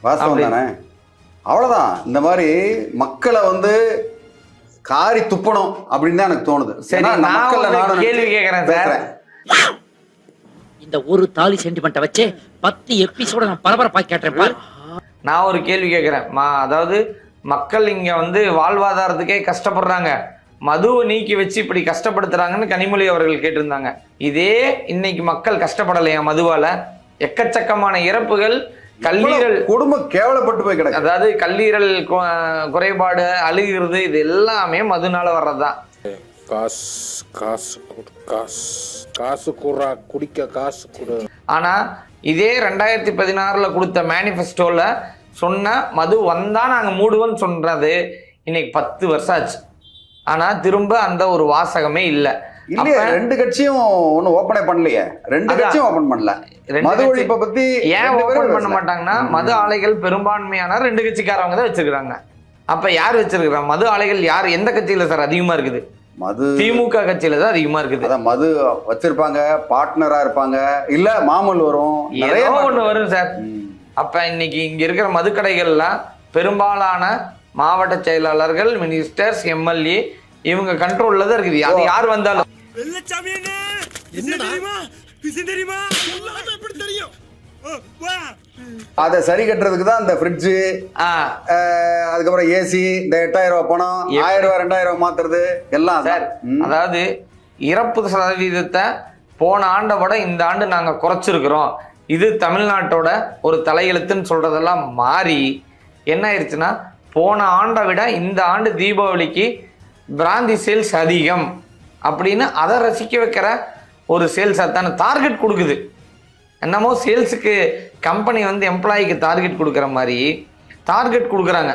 வாஸ்தவம் தானே? அவ்வளவுதான். இந்த மாதிரி மக்களை வந்து காரி துப்பணும் அப்படின்னு தான் எனக்கு தோணுது. சரி, நான் கேள்வி கேட்கறேன் சார். இந்த ஒரு தாலி சென்டிமெண்ட்டை வச்சு 10 எபிசோட நான் பரபரப்பா கேட்டேன் பாரு. நான் ஒரு கேள்வி கேட்கிறேன். அதாவது மக்கள் இங்க வந்து வாழ்வாதாரத்துக்கே கஷ்டப்படுறாங்க, மதுவை நீக்கி வச்சு இப்படி கஷ்டப்படுத்துறாங்கன்னு கனிமொழி அவர்கள் கேட்டிருந்தாங்க. இதே இன்னைக்கு மக்கள் கஷ்டப்படலையா மதுவால? எக்கச்சக்கமான இறப்புகள், கல்லீரல் குடும்பம் கேவலப்பட்டு போய் கிடக்கு. அதாவது கல்லீரல் குறைபாடு, அழுகிறது, இது எல்லாமே மதுனால வர்றதுதான். காசு குறா, குடிக்க காசு குடு. ஆனா இதே 2016 கொடுத்த மேனிஃபெஸ்டோல சொன்ன மது வந்தா நாங்க மூடுவோம்னு சொல்றது இன்னைக்கு 10 வருஷம் ஆச்சு. ஆனா திரும்ப அந்த ஒரு வாசகமே இல்ல. இல்லையே, ரெண்டு கட்சியும் ஒன்னும் ஓபனே பண்ணலையே. ரெண்டு கட்சியும் ஓபன் பண்ணல. மது ஒழிப்பை பத்தி ஏன் ஓபன் பண்ண மாட்டாங்கன்னா, மது ஆலைகள் பெரும்பான்மையான 2 கட்சிக்காரவங்க தான் வச்சிருக்காங்க. அப்ப யார் வச்சிருக்காங்க? மது ஆலைகள் யார், எந்த கட்சியில சார் அதிகமா இருக்குது? மது திமுக கட்சியில தான் அதிகமா இருக்குது. அதான் மது வச்சிருப்பாங்க, பார்ட்னரா இருப்பாங்க, இல்ல மாமூல் வரும், நிறைய ஒண்ணு வரும் சார். அப்ப இன்னைக்கு இங்க இருக்கிற மதுக்கடைகள்லாம் பெரும்பாலான மாவட்ட செயலாளர்கள், மினிஸ்டர்ஸ், எம்எல்ஏ இவங்க கண்ட்ரோல்ல தான் இருக்குது. அது யார் வந்தாலும் அதை சரி கட்டுறதுக்கு தான் இந்த ஃப்ரிட்ஜ், அதுக்கப்புறம் ஏசி, இந்த 8000 ரூபாய் பணம், 1000 ரூபாய் 2000 மாத்துறது எல்லாம் சார். அதாவது இறப்பு சதவீதத்தை போன ஆண்டை விட இந்த ஆண்டு நாங்க குறைச்சிருக்கிறோம், இது தமிழ்நாட்டோட ஒரு தலையெழுத்துன்னு சொல்றதெல்லாம் மாறி என்ன ஆயிடுச்சுன்னா, போன ஆண்டை விட இந்த ஆண்டு தீபாவளிக்கு பிராந்தி சேல்ஸ் அதிகம் அப்படின்னு அதை ரசிக்க வைக்கிற ஒரு சேல்ஸ் அதான டார்கெட் கொடுக்குது. என்னமோ சேல்ஸுக்கு கம்பெனி வந்து எம்ப்ளாயிக்கு டார்கெட் கொடுக்குற மாதிரி டார்கெட் கொடுக்குறாங்க.